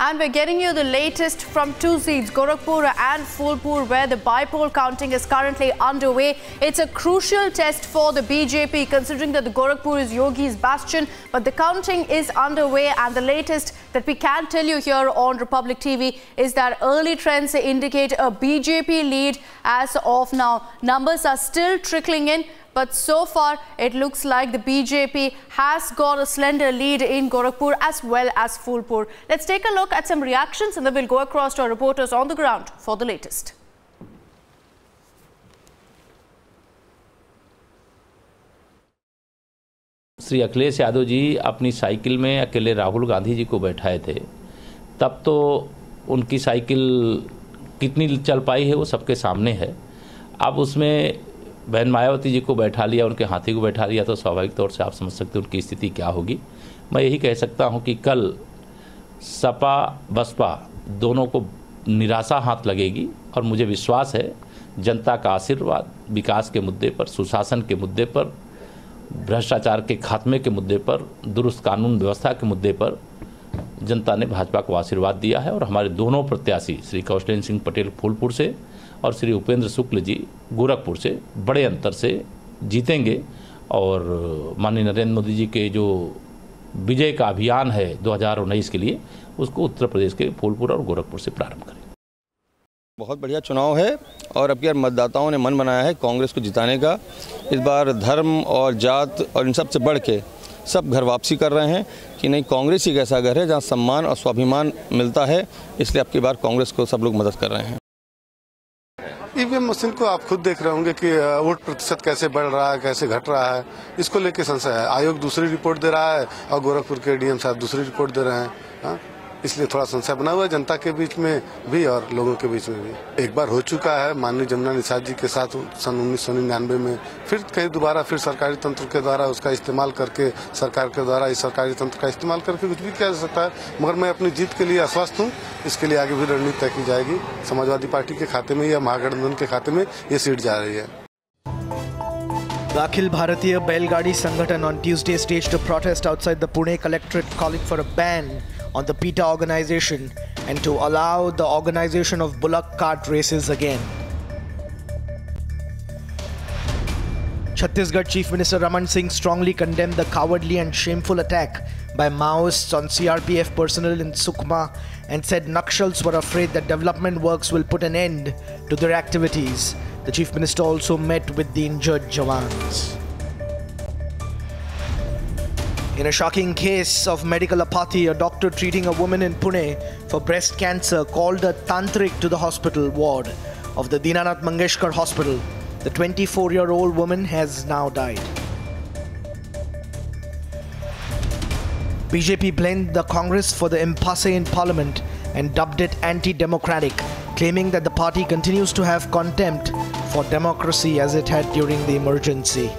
And we're getting you the latest from two seats, Gorakhpur and Phulpur, where the by-poll counting is currently underway. It's a crucial test for the BJP, considering that the Gorakhpur is Yogi's bastion. But the counting is underway, and the latest that we can tell you here on Republic TV is that early trends indicate a BJP lead as of now. Numbers are still trickling in, but so far it looks like the BJP has got a slender lead in Gorakhpur as well as Phulpur. Let's take a look at some reactions, and then we'll go across to our reporters on the ground for the latest. Shri Akhilesh Yadav ji अपनी cycle में अकेले राहुल गांधी जी को बैठाए थे, तब तो उनकी cycle कितनी चल पाई है वो सबके सामने है। अब उसमें बहन मायावती जी को बैठा लिया, उनके हाथी को बैठा लिया, तो स्वाभाविक तौर से आप समझ सकते हैं उनकी स्थिति क्या होगी। मैं यही कह सकता हूं कि कल सपा बसपा दोनों को निराशा हाथ लगेगी, और मुझे विश्वास है जनता का आशीर्वाद विकास के मुद्दे पर, सुशासन के मुद्दे पर, भ्रष्टाचार के खात्मे के मुद्दे पर, दुरुस्त कानून व्यवस्था के मुद्दे पर जनता ने भाजपा को आशीर्वाद दिया है। और हमारे दोनों प्रत्याशी श्री कौशलेंद्र सिंह पटेल फूलपुर से और श्री उपेंद्र शुक्ल जी गोरखपुर से बड़े अंतर से जीतेंगे, और माननीय नरेंद्र मोदी जी के जो विजय का अभियान है 2019 के लिए, उसको उत्तर प्रदेश के फूलपुर और गोरखपुर से प्रारंभ करें। बहुत बढ़िया चुनाव है, और अब यार मतदाताओं ने मन बनाया है कांग्रेस को जिताने का। इस बार धर्म और जात और इन सब से बढ़ के सब घर वापसी कर रहे हैं कि नहीं, कांग्रेस ही एक ऐसा घर है जहां सम्मान और स्वाभिमान मिलता है, इसलिए अब की बार कांग्रेस को सब लोग मदद कर रहे हैं। ईवीएम मशीन को आप खुद देख रहे होंगे कि वोट प्रतिशत कैसे बढ़ रहा है, कैसे घट रहा है, इसको लेके संशय है। आयोग दूसरी रिपोर्ट दे रहा है और गोरखपुर के डीएम साहब दूसरी रिपोर्ट दे रहे हैं। हाँ? इसलिए थोड़ा संशय बना हुआ है जनता के बीच में भी और लोगों के बीच में भी। एक बार हो चुका है माननीय जमुना निषाद जी के साथ सन 1999 में, फिर कहीं दोबारा फिर सरकारी तंत्र के द्वारा उसका इस्तेमाल करके, सरकार के द्वारा इस सरकारी तंत्र का इस्तेमाल करके कुछ भी किया जा सकता है। मगर मैं अपनी जीत के लिए आश्वस्त हूँ, इसके लिए आगे भी रणनीति तय की जाएगी। समाजवादी पार्टी के खाते में या महागठबंधन के खाते में ये सीट जा रही है। The Akhil Bharatiya Belgadi Sangathan on Tuesday staged a protest outside the Pune collectorate calling for a ban on the PETA organization and to allow the organization of bullock cart races again. Chhattisgarh Chief Minister Raman Singh strongly condemned the cowardly and shameful attack by Maoists on CRPF personnel in Sukma and said Nakshals were afraid that development works will put an end to their activities. The Chief Minister also met with the injured Jawans. In a shocking case of medical apathy, a doctor treating a woman in Pune for breast cancer called a tantric to the hospital ward of the Dinanath Mangeshkar Hospital. The 24-year-old woman has now died. BJP blamed the Congress for the impasse in Parliament and dubbed it anti-democratic, claiming that the party continues to have contempt for democracy as it had during the emergency.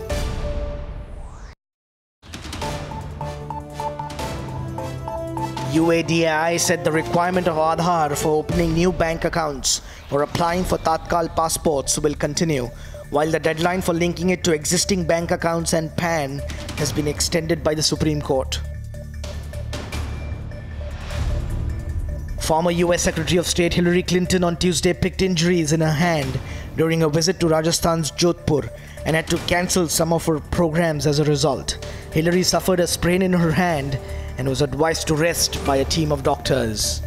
UADAI said the requirement of Aadhaar for opening new bank accounts or applying for Tatkal passports will continue, while the deadline for linking it to existing bank accounts and PAN has been extended by the Supreme Court. Former US Secretary of State Hillary Clinton on Tuesday picked injuries in her hand during a visit to Rajasthan's Jodhpur and had to cancel some of her programs as a result. Hillary suffered a sprain in her hand and was advised to rest by a team of doctors.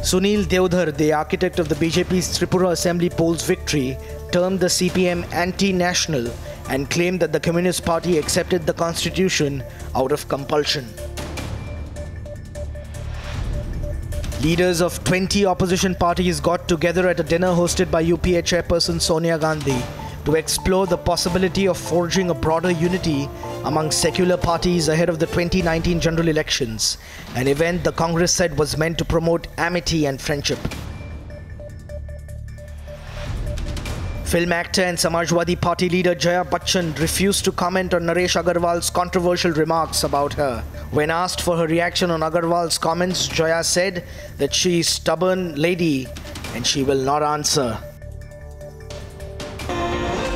Sunil Deodhar, the architect of the BJP's Tripura Assembly polls victory, termed the CPM anti-national and claimed that the Communist Party accepted the constitution out of compulsion. Leaders of 20 opposition parties got together at a dinner hosted by UPA chairperson Sonia Gandhi to explore the possibility of forging a broader unity among secular parties ahead of the 2019 general elections, an event the Congress said was meant to promote amity and friendship. Film actor and Samajwadi Party leader Jaya Bachchan refused to comment on Naresh Agarwal's controversial remarks about her. When asked for her reaction on Agarwal's comments, Jaya said that she is a stubborn lady and she will not answer.